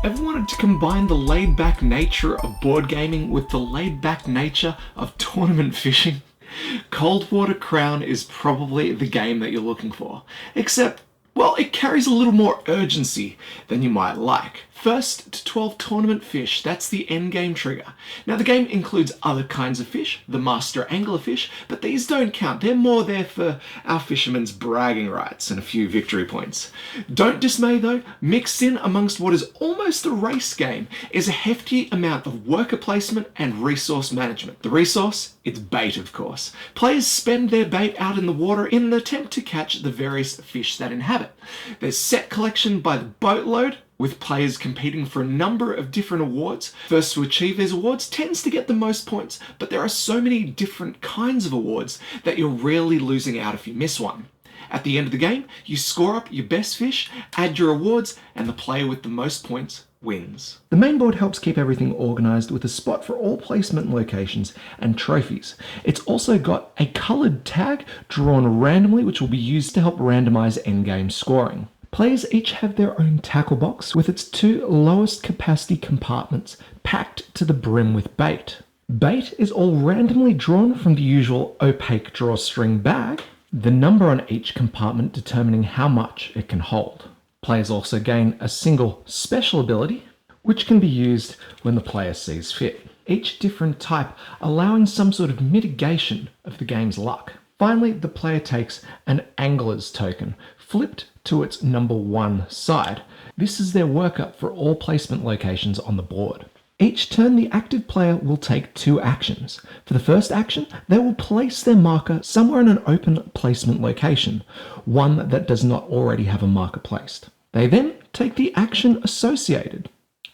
Ever wanted to combine the laid-back nature of board gaming with the laid-back nature of tournament fishing? Coldwater Crown is probably the game that you're looking for, except, well, it carries a little more urgency than you might like. First to 12 tournament fish, that's the endgame trigger. Now the game includes other kinds of fish, the master angler fish, but these don't count. They're more there for our fishermen's bragging rights and a few victory points. Don't dismay though, mixed in amongst what is almost a race game is a hefty amount of worker placement and resource management. The resource? It's bait, of course. Players spend their bait out in the water in an attempt to catch the various fish that inhabit. There's set collection by the boatload, with players competing for a number of different awards. First to achieve these awards tends to get the most points, but there are so many different kinds of awards that you're rarely losing out if you miss one. At the end of the game, you score up your best fish, add your awards, and the player with the most points wins. The main board helps keep everything organised with a spot for all placement locations and trophies. It's also got a coloured tag drawn randomly, which will be used to help randomise endgame scoring. Players each have their own tackle box with its 2 lowest capacity compartments packed to the brim with bait. Bait is all randomly drawn from the usual opaque drawstring bag, the number on each compartment determining how much it can hold. Players also gain a single special ability, which can be used when the player sees fit, each different type allowing some sort of mitigation of the game's luck. Finally, the player takes an angler's token, flipped to its number 1 side. This is their workup for all placement locations on the board. Each turn, the active player will take 2 actions. For the first action, they will place their marker somewhere in an open placement location, one that does not already have a marker placed. They then take the action associated.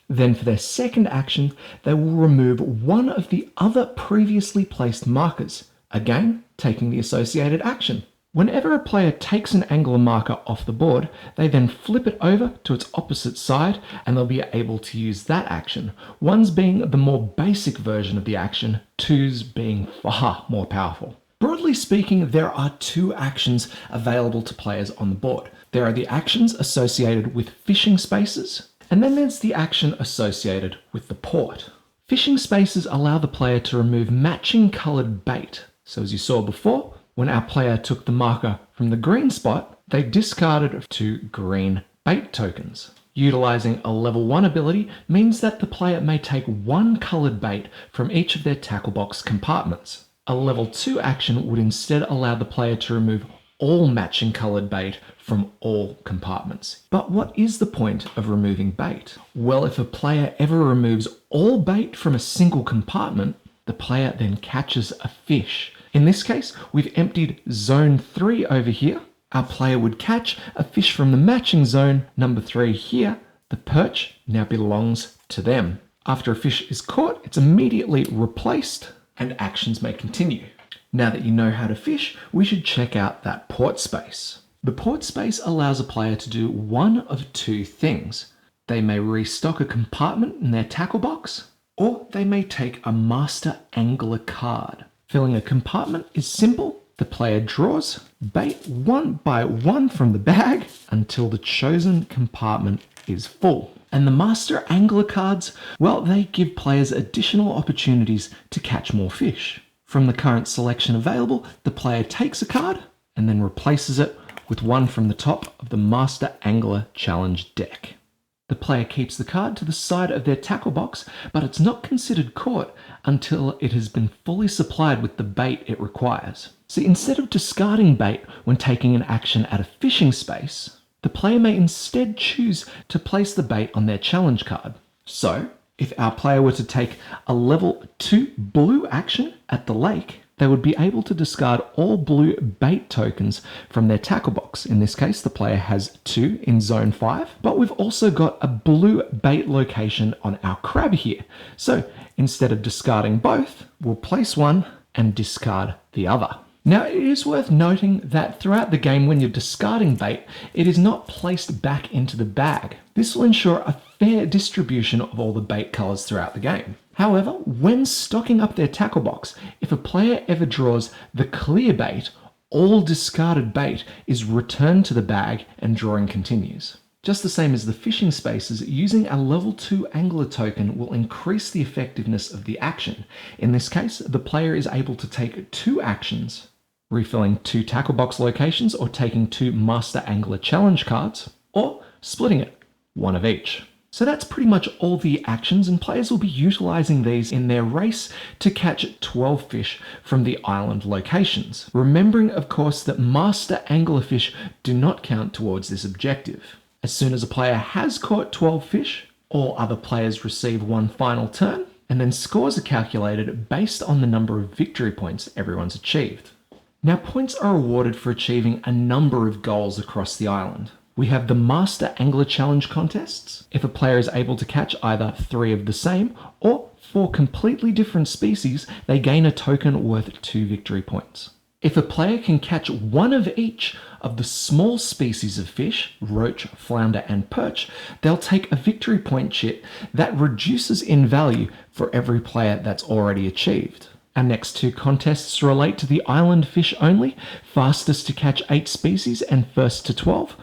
Then for their second action, they will remove one of the other previously placed markers, again taking the associated action. Whenever a player takes an angler marker off the board, they then flip it over to its opposite side and they'll be able to use that action. 1's being the more basic version of the action, 2's being far more powerful. Broadly speaking, there are 2 actions available to players on the board. There are the actions associated with fishing spaces, and then there's the action associated with the port. Fishing spaces allow the player to remove matching coloured bait. So as you saw before, when our player took the marker from the green spot, they discarded 2 green bait tokens. Utilizing a level 1 ability means that the player may take 1 coloured bait from each of their tackle box compartments. A level 2 action would instead allow the player to remove all matching coloured bait from all compartments. But what is the point of removing bait? Well, if a player ever removes all bait from a single compartment, the player then catches a fish. In this case, we've emptied zone 3 over here. Our player would catch a fish from the matching zone number 3 here. The perch now belongs to them. After a fish is caught, it's immediately replaced and actions may continue. Now that you know how to fish, we should check out that port space. The port space allows a player to do one of 2 things. They may restock a compartment in their tackle box, or they may take a master angler card. Filling a compartment is simple. The player draws bait 1 by 1 from the bag until the chosen compartment is full. And the master angler cards, well, they give players additional opportunities to catch more fish. From the current selection available, the player takes a card and then replaces it with one from the top of the Master Angler Challenge deck. The player keeps the card to the side of their tackle box, but it's not considered caught until it has been fully supplied with the bait it requires. So instead of discarding bait when taking an action at a fishing space, the player may instead choose to place the bait on their challenge card. So, if our player were to take a level 2 blue action at the lake, they would be able to discard all blue bait tokens from their tackle box. In this case, the player has 2 in zone 5, but we've also got a blue bait location on our crab here. So instead of discarding both, we'll place one and discard the other. Now, it is worth noting that throughout the game, when you're discarding bait, it is not placed back into the bag. This will ensure a fair distribution of all the bait colors throughout the game. However, when stocking up their tackle box, if a player ever draws the clear bait, all discarded bait is returned to the bag and drawing continues. Just the same as the fishing spaces, using a level 2 angler token will increase the effectiveness of the action. In this case, the player is able to take 2 actions, refilling 2 tackle box locations or taking 2 Master Angler Challenge cards, or splitting it, 1 of each. So that's pretty much all the actions, and players will be utilizing these in their race to catch 12 fish from the island locations. Remembering, of course, that Master Anglerfish do not count towards this objective. As soon as a player has caught 12 fish, all other players receive one final turn, and then scores are calculated based on the number of victory points everyone's achieved. Now, points are awarded for achieving a number of goals across the island. We have the Master Angler Challenge contests. If a player is able to catch either 3 of the same or 4 completely different species, they gain a token worth 2 victory points. If a player can catch 1 of each of the small species of fish, roach, flounder, and perch, they'll take a victory point chit that reduces in value for every player that's already achieved. Our next 2 contests relate to the island fish only, fastest to catch 8 species and first to 12.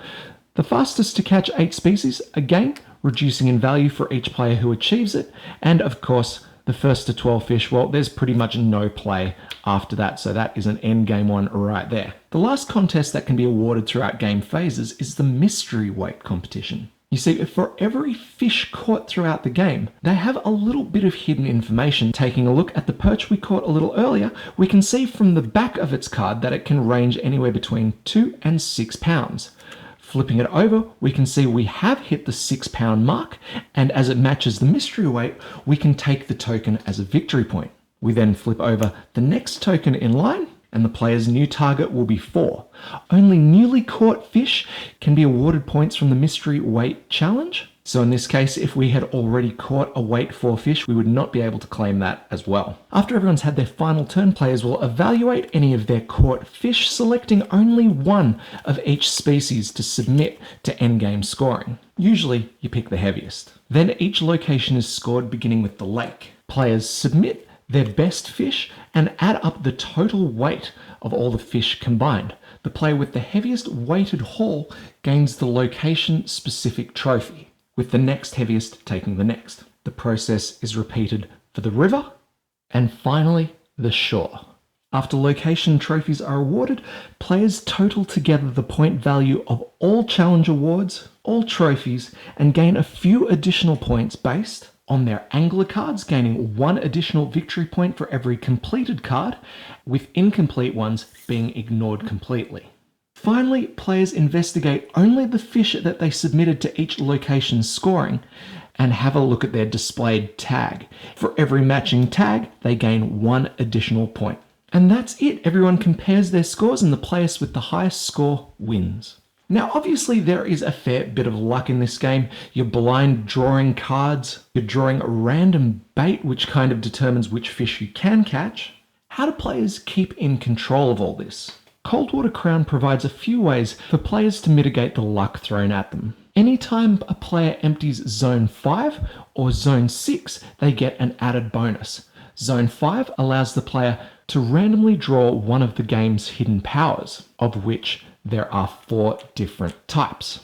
The fastest to catch 8 species, again, reducing in value for each player who achieves it, and of course, the first to 12 fish, well, there's pretty much no play after that, so that is an end game one right there. The last contest that can be awarded throughout game phases is the mystery weight competition. You see, for every fish caught throughout the game, they have a little bit of hidden information. Taking a look at the perch we caught a little earlier, we can see from the back of its card that it can range anywhere between 2 and 6 pounds. Flipping it over, we can see we have hit the 6 pound mark, and as it matches the mystery weight, we can take the token as a victory point. We then flip over the next token in line, and the player's new target will be 4. Only newly caught fish can be awarded points from the mystery weight challenge. So in this case, if we had already caught a weight 4 fish, we would not be able to claim that as well. After everyone's had their final turn, players will evaluate any of their caught fish, selecting only 1 of each species to submit to endgame scoring. Usually, you pick the heaviest. Then each location is scored beginning with the lake. Players submit their best fish and add up the total weight of all the fish combined. The player with the heaviest weighted haul gains the location-specific trophy, with the next heaviest taking the next. The process is repeated for the river, and finally, the shore. After location trophies are awarded, players total together the point value of all challenge awards, all trophies, and gain a few additional points based on their angler cards, gaining 1 additional victory point for every completed card, with incomplete ones being ignored completely. Finally, players investigate only the fish that they submitted to each location's scoring and have a look at their displayed tag. For every matching tag, they gain 1 additional point. And that's it. Everyone compares their scores and the player with the highest score wins. Now, obviously, there is a fair bit of luck in this game. You're blind drawing cards, you're drawing a random bait, which kind of determines which fish you can catch. How do players keep in control of all this? Coldwater Crown provides a few ways for players to mitigate the luck thrown at them. Anytime a player empties Zone 5 or Zone 6, they get an added bonus. Zone 5 allows the player to randomly draw one of the game's hidden powers, of which there are 4 different types.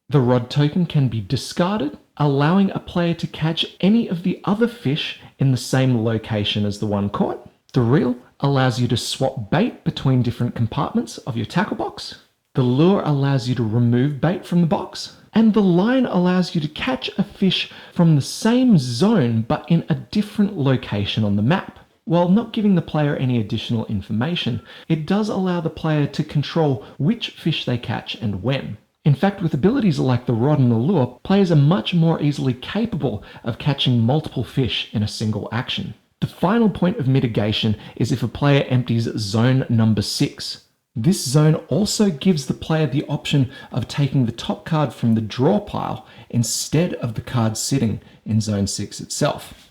The rod token can be discarded, allowing a player to catch any of the other fish in the same location as the one caught. The reel allows you to swap bait between different compartments of your tackle box. The lure allows you to remove bait from the box. And the line allows you to catch a fish from the same zone but in a different location on the map. While not giving the player any additional information, it does allow the player to control which fish they catch and when. In fact, with abilities like the rod and the lure, players are much more easily capable of catching multiple fish in a single action. The final point of mitigation is if a player empties zone number 6. This zone also gives the player the option of taking the top card from the draw pile instead of the card sitting in zone 6 itself.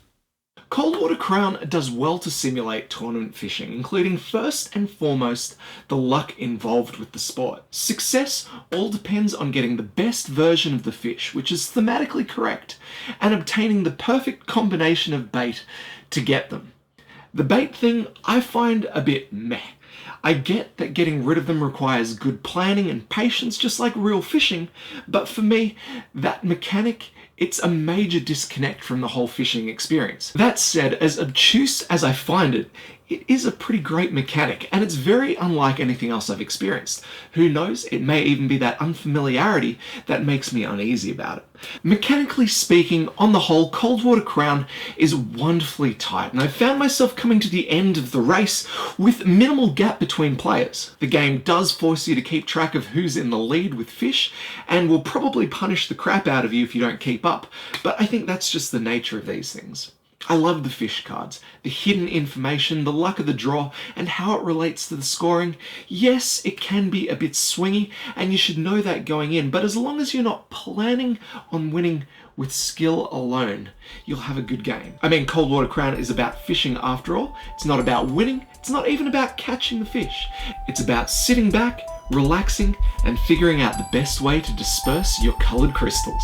Coldwater Crown does well to simulate tournament fishing, including first and foremost the luck involved with the sport. Success all depends on getting the best version of the fish, which is thematically correct, and obtaining the perfect combination of bait to get them. The bait thing I find a bit meh. I get that getting rid of them requires good planning and patience, just like real fishing, but for me, that mechanic, it's a major disconnect from the whole fishing experience. That said, as obtuse as I find it, it is a pretty great mechanic, and it's very unlike anything else I've experienced. Who knows, it may even be that unfamiliarity that makes me uneasy about it. Mechanically speaking, on the whole, Coldwater Crown is wonderfully tight, and I found myself coming to the end of the race with minimal gap between players. The game does force you to keep track of who's in the lead with fish, and will probably punish the crap out of you if you don't keep up, but I think that's just the nature of these things. I love the fish cards, the hidden information, the luck of the draw, and how it relates to the scoring. Yes, it can be a bit swingy, and you should know that going in, but as long as you're not planning on winning with skill alone, you'll have a good game. I mean, Coldwater Crown is about fishing after all. It's not about winning. It's not even about catching the fish. It's about sitting back, relaxing, and figuring out the best way to disperse your colored crystals.